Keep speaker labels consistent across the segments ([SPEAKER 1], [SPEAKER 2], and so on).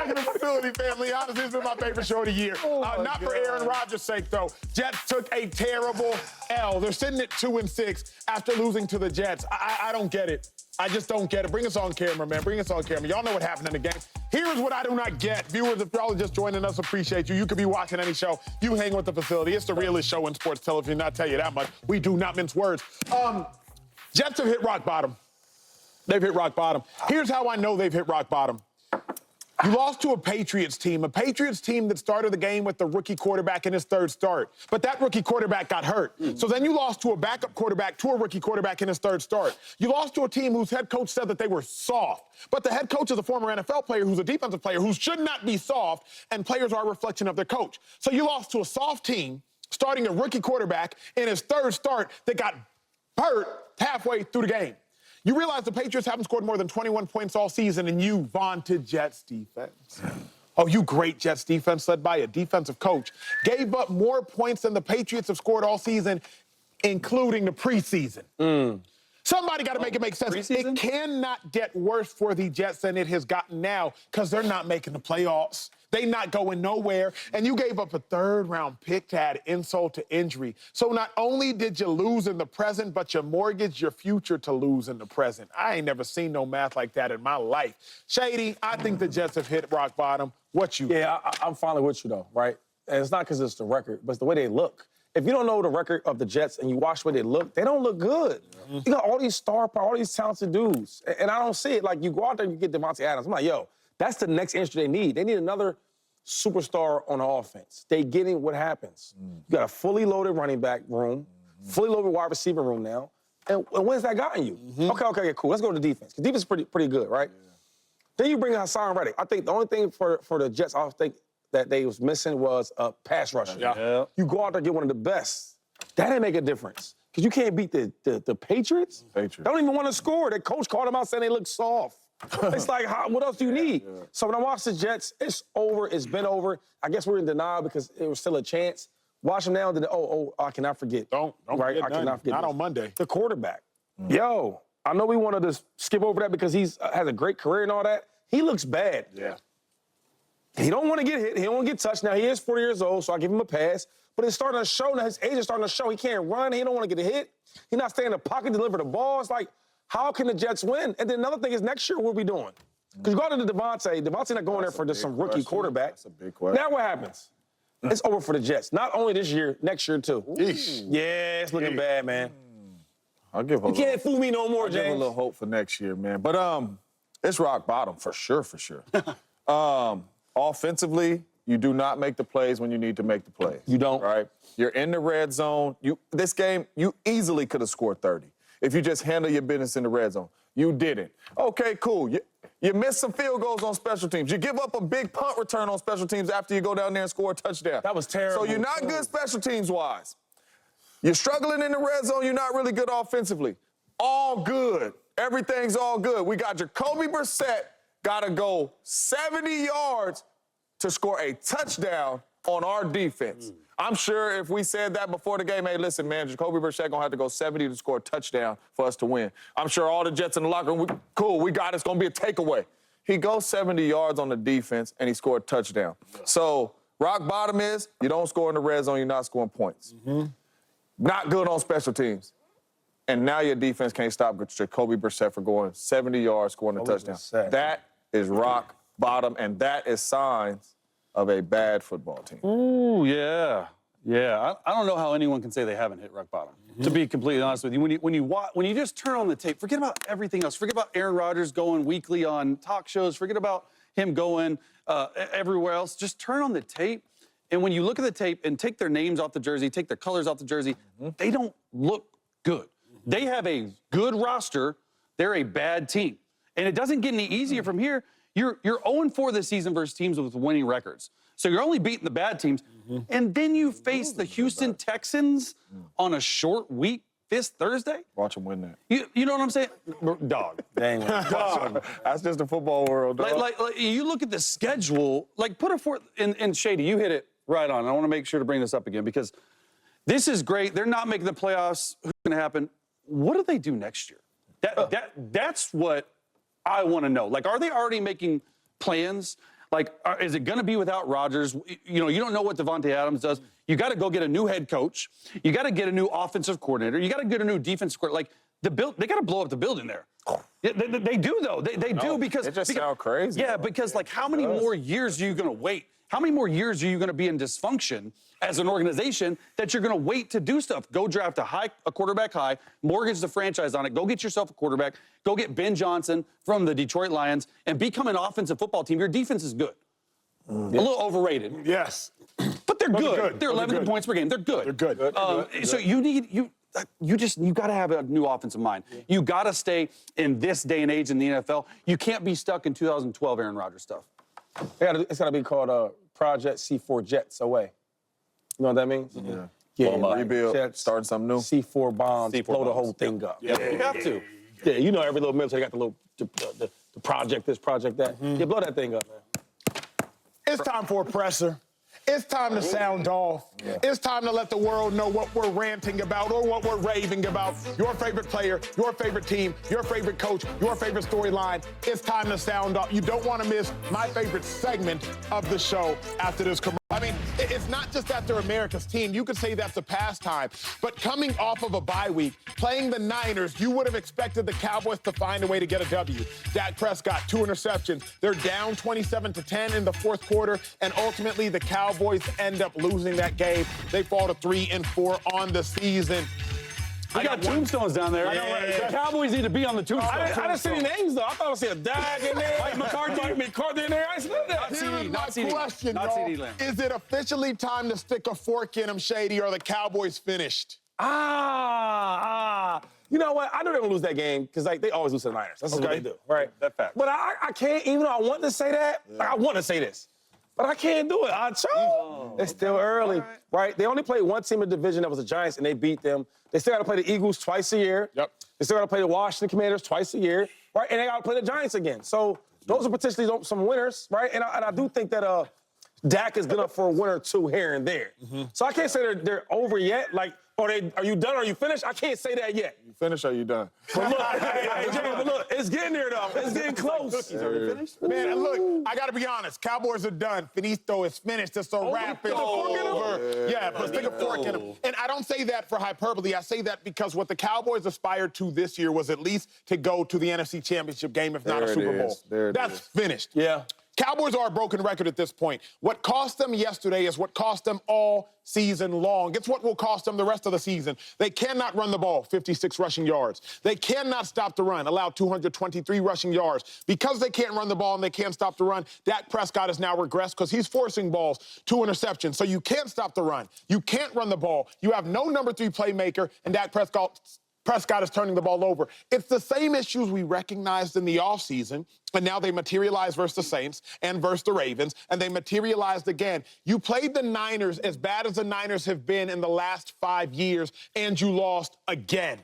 [SPEAKER 1] back in the facility, family. Honestly, this is my favorite show of the year. Not for Aaron Rodgers' sake, though. Jets took a terrible L. They're sitting at 2-6 after losing to the Jets. I don't get it. I just don't get it. Bring us on camera, man. Bring us on camera. Y'all know what happened in the game. Here's what I do not get. Viewers, if y'all are just joining us, appreciate you. You could be watching any show. You hang with the facility. It's the realest show in sports television. I'll tell you that much. We do not mince words. Jets have hit rock bottom. They've hit rock bottom. Here's how I know they've hit rock bottom. You lost to a Patriots team that started the game with the rookie quarterback in his third start. But that rookie quarterback got hurt. So then you lost to a backup quarterback to a rookie quarterback in his third start. You lost to a team whose head coach said that they were soft. But the head coach is a former NFL player who's a defensive player who should not be soft, and players are a reflection of their coach. So you lost to a soft team starting a rookie quarterback in his third start that got hurt halfway through the game. You realize the Patriots haven't scored more than 21 points all season, and you vaunted Jets defense. Oh, you great Jets defense led by a defensive coach. Gave up more points than the Patriots have scored all season, including the preseason. Somebody got to make it make sense.
[SPEAKER 2] Preseason?
[SPEAKER 1] It cannot get worse for the Jets than it has gotten now because they're not making the playoffs. They not going nowhere. And you gave up a third-round pick to add insult to injury. So not only did you lose in the present, but you mortgaged your future to lose in the present. I ain't never seen no math like that in my life. Shady, I think the Jets have hit rock bottom. What you?
[SPEAKER 2] Yeah, I'm finally with you, though, right? And it's not because it's the record, but it's the way they look. If you don't know the record of the Jets and you watch the way they look, they don't look good. You got all these star power, all these talented dudes. And I don't see it. Like, you go out there and you get Devontae Adams. I'm like, yo, that's the next injury they need. They need another superstar on the offense. They getting what happens. You got a fully loaded running back room, fully loaded wide receiver room now. And when's that gotten you? Okay, cool. Let's go to defense. Because defense is pretty good, right? Then you bring in Hassan Reddick. I think the only thing for the Jets, I think that they was missing was a pass rusher. You go out there and get one of the best. That didn't make a difference. Because you can't beat the Patriots. They don't even want to score. Their coach called them out saying they look soft. It's like, what else do you need? So when I watch the Jets, it's over. It's been over. I guess we're in denial because it was still a chance. Watch them now. I cannot forget.
[SPEAKER 1] Don't
[SPEAKER 2] right? I cannot forget.
[SPEAKER 1] Not on Monday.
[SPEAKER 2] The quarterback. Yo, I know we wanted to skip over that because he's has a great career and all that. He looks bad. He don't want to get hit. He don't want to get touched. Now, he is 40 years old, so I give him a pass. But it's starting to show now. His age is starting to show. He can't run. He don't want to get a hit. He's not staying in the pocket, deliver the ball. It's like, how can the Jets win? And then another thing is next year, what are we doing? Because you go to Devontae. Devontae not going there for just some rookie quarterback.
[SPEAKER 3] That's a big question.
[SPEAKER 2] Now what happens? It's over for the Jets. Not only this year, next year too. Yeah, it's looking bad, man.
[SPEAKER 3] I'll give a
[SPEAKER 2] You can't fool me no more,
[SPEAKER 3] I'll give
[SPEAKER 2] James.
[SPEAKER 3] a little hope for next year, man. But it's rock bottom for sure. Offensively, you do not make the plays when you need to make the plays.
[SPEAKER 2] You don't.
[SPEAKER 3] Right? You're in the red zone. This game, you easily could have scored 30 if you just handle your business in the red zone. You didn't. Okay, cool. You missed some field goals on special teams. You give up a big punt return on special teams after you go down there and score a touchdown.
[SPEAKER 2] That was terrible.
[SPEAKER 3] So you're not good special teams-wise. You're struggling in the red zone. You're not really good offensively. All good. Everything's all good. We got Jacoby Brissett got to go 70 yards to score a touchdown on our defense. I'm sure if we said that before the game, hey, listen, man, Jacoby Brissett going to have to go 70 to score a touchdown for us to win. I'm sure all the Jets in the locker room, cool, we got it. It's going to be a takeaway. He goes 70 yards on the defense, and he scored a touchdown. So rock bottom is you don't score in the red zone, you're not scoring points. Not good on special teams. And now your defense can't stop Jacoby Brissett for going 70 yards, scoring a touchdown. That is rock bottom, and that is signs of a bad football team.
[SPEAKER 4] Ooh, yeah. I don't know how anyone can say they haven't hit rock bottom. To be completely honest with you, when you just turn on the tape, forget about everything else. Forget about Aaron Rodgers going weekly on talk shows. Forget about him going everywhere else. Just turn on the tape, and when you look at the tape and take their names off the jersey, take their colors off the jersey, they don't look good. They have a good roster. They're a bad team. And it doesn't get any easier from here. You're 0-4 this season versus teams with winning records. So you're only beating the bad teams. And then you face the Houston Texans on a short week this Thursday.
[SPEAKER 3] Watch them win that.
[SPEAKER 4] You know what I'm saying? Dog.
[SPEAKER 2] Dang.
[SPEAKER 3] Dog. That's just the football world, dog.
[SPEAKER 4] Like you look at the schedule, like put it forth, and Shady, you hit it right on. I want to make sure to bring this up again because this is great. They're not making the playoffs. What's going to happen? What do they do next year? That's what I want to know. Like, are they already making plans? Like, is it going to be without Rodgers? You know, you don't know what Devontae Adams does. You got to go get a new head coach. You got to get a new offensive coordinator. You got to get a new defensive coordinator. Like, they got to blow up the building there. They do, though. They do because...
[SPEAKER 3] It just sounds crazy.
[SPEAKER 4] Yeah, because, like, how many more years are you going to wait? How many more years are you going to be in dysfunction as an organization that you're going to wait to do stuff? Go draft a quarterback high, mortgage the franchise on it, go get yourself a quarterback, go get Ben Johnson from the Detroit Lions, and become an offensive football team. Your defense is good. A little overrated.
[SPEAKER 1] Yes.
[SPEAKER 4] But they're good. They're 11 points per game. They're good.
[SPEAKER 1] They're good.
[SPEAKER 4] So you got to have a new offensive mind. Yeah. You got to stay in this day and age in the NFL. You can't be stuck in 2012 Aaron Rodgers stuff.
[SPEAKER 2] It's got to be called Project C4 Jets away. You know what that means? Yeah.
[SPEAKER 3] Rebuild,
[SPEAKER 2] Jets,
[SPEAKER 3] starting something new.
[SPEAKER 2] C4 bombs,
[SPEAKER 4] C4
[SPEAKER 2] blow the
[SPEAKER 4] bombs.
[SPEAKER 2] whole thing up.
[SPEAKER 4] Yeah, you have to.
[SPEAKER 2] Yeah, you know every little military got the little the project this, project that. Yeah, blow that thing up, man.
[SPEAKER 1] It's time for a presser. It's time to sound off. Yeah. It's time to let the world know what we're ranting about or what we're raving about. Your favorite player, your favorite team, your favorite coach, your favorite storyline. It's time to sound off. You don't want to miss my favorite segment of the show after this commercial. I mean, it's not just that they're America's team. You could say that's a pastime. But coming off of a bye week, playing the Niners, you would have expected the Cowboys to find a way to get a W. Dak Prescott, 2 interceptions. They're down 27-10 in the fourth quarter, and ultimately the Cowboys end up losing that game. They fall to 3-4 on the season.
[SPEAKER 4] We got tombstones down there.
[SPEAKER 1] Yeah.
[SPEAKER 4] The Cowboys need to be on the tombstone.
[SPEAKER 2] I didn't see any names, though. I thought I see a Dak in there.
[SPEAKER 4] Mike McCarthy
[SPEAKER 2] in there. I didn't see that.
[SPEAKER 1] Here's my question,
[SPEAKER 4] not
[SPEAKER 1] y'all.
[SPEAKER 4] CeeDee Lamb.
[SPEAKER 1] Is it officially time to stick a fork in them, Shady, or are the Cowboys finished?
[SPEAKER 2] You know what? I knew they were going to lose that game because they always lose to the Niners. That's what they do, right?
[SPEAKER 4] That fact.
[SPEAKER 2] But I can't, even though I want to say that, like, I want to say this. But I can't do it. It's still early, right? They only played one team in the division that was the Giants, and they beat them. They still got to play the Eagles twice a year.
[SPEAKER 1] Yep.
[SPEAKER 2] They still got to play the Washington Commanders twice a year, right? And they got to play the Giants again. So those are potentially some winners, right? And I do think that Dak is good enough for a win or two here and there. So I can't say they're over yet. Like, are you done? Are you finished? I can't say that yet.
[SPEAKER 3] You finished or you done?
[SPEAKER 2] But look, look, it's getting there, though. It's getting close.
[SPEAKER 1] Are you finished? Man, and look, I got to be honest. Cowboys are done. Finito is finished. It's a wrap. It's over. Yeah, but stick a fork in them. And I don't say that for hyperbole. I say that because what the Cowboys aspired to this year was at least to go to the NFC Championship game, if not a Super Bowl. That's finished.
[SPEAKER 2] Yeah.
[SPEAKER 1] Cowboys are a broken record at this point. What cost them yesterday is what cost them all season long. It's what will cost them the rest of the season. They cannot run the ball, 56 rushing yards. They cannot stop the run, allow 223 rushing yards. Because they can't run the ball and they can't stop the run, Dak Prescott has now regressed because he's forcing balls, 2 interceptions. So you can't stop the run. You can't run the ball. You have no number 3 playmaker, and Dak Prescott is turning the ball over. It's the same issues we recognized in the offseason, and now they materialize versus the Saints and versus the Ravens, and they materialized again. You played the Niners as bad as the Niners have been in the last 5 years, and you lost again.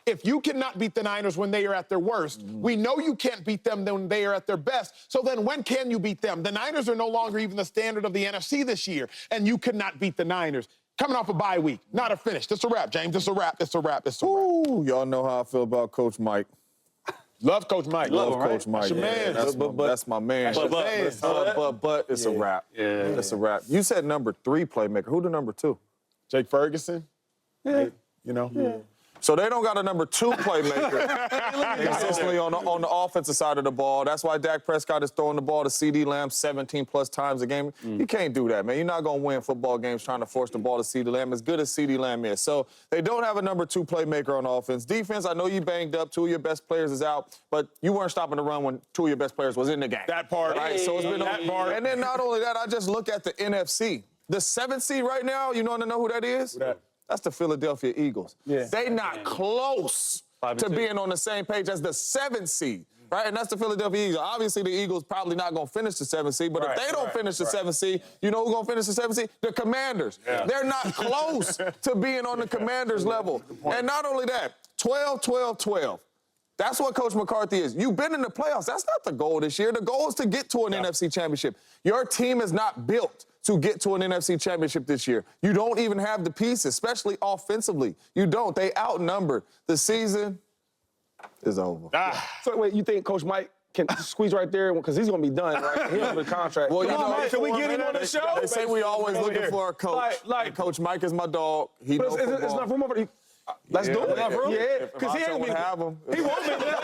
[SPEAKER 1] If you cannot beat the Niners when they are at their worst, we know you can't beat them when they are at their best. So then when can you beat them? The Niners are no longer even the standard of the NFC this year, and you could not beat the Niners. Coming off a bye week, not a finish. It's a wrap, James. It's a wrap. It's a wrap. It's a wrap.
[SPEAKER 3] Ooh, y'all know how I feel about Coach Mike.
[SPEAKER 1] Love Coach Mike.
[SPEAKER 3] Love Coach Mike.
[SPEAKER 1] That's your man.
[SPEAKER 3] That's my man. But it's a wrap.
[SPEAKER 4] Yeah.
[SPEAKER 3] It's a wrap. You said number 3 playmaker. Who the number 2?
[SPEAKER 1] Jake Ferguson.
[SPEAKER 2] Yeah.
[SPEAKER 1] You know? Yeah.
[SPEAKER 3] So they don't got a number 2 playmaker consistently on the offensive side of the ball. That's why Dak Prescott is throwing the ball to CeeDee Lamb 17+ times a game. You can't do that, man. You're not going to win football games trying to force the ball to CeeDee Lamb, as good as CeeDee Lamb is. So they don't have a number 2 playmaker on offense. Defense, I know you banged up. 2 of your best players is out, but you weren't stopping the run when 2 of your best players was in the game.
[SPEAKER 1] That part.
[SPEAKER 3] Right? So it's been
[SPEAKER 1] that part.
[SPEAKER 3] And then not only that, I just look at the NFC. The 7th seed right now, you want to know who that is?
[SPEAKER 1] Who that?
[SPEAKER 3] That's the Philadelphia Eagles.
[SPEAKER 2] Yeah.
[SPEAKER 3] They not close to being on the same page as the 7th seed, right? And that's the Philadelphia Eagles. Obviously, the Eagles probably not going to finish the 7th seed, but if they don't finish the 7th seed, you know who's going to finish the 7th seed? The Commanders. Yeah. They're not close to being on the Commanders level. And not only that, 12-12-12. That's what Coach McCarthy is. You've been in the playoffs. That's not the goal this year. The goal is to get to an NFC championship. Your team is not built to get to an NFC championship this year. You don't even have the pieces, especially offensively. You don't. They outnumbered. The season is over.
[SPEAKER 2] So wait, you think Coach Mike can squeeze right there because he's gonna be done, right? He's under the contract.
[SPEAKER 3] Well, you
[SPEAKER 2] Come on,
[SPEAKER 3] know,
[SPEAKER 2] Mike, can we get him on the show?
[SPEAKER 3] They say we always looking for a coach.
[SPEAKER 2] Like-
[SPEAKER 3] And Coach Mike is my dog. He
[SPEAKER 2] But
[SPEAKER 3] knows
[SPEAKER 2] it's
[SPEAKER 3] football.
[SPEAKER 2] enough room over there. Let's do it.
[SPEAKER 3] Enough room?
[SPEAKER 2] Yeah,
[SPEAKER 3] If
[SPEAKER 2] because he
[SPEAKER 3] Macho
[SPEAKER 2] ain't
[SPEAKER 3] would
[SPEAKER 2] gonna
[SPEAKER 3] have him.
[SPEAKER 2] He won't be there.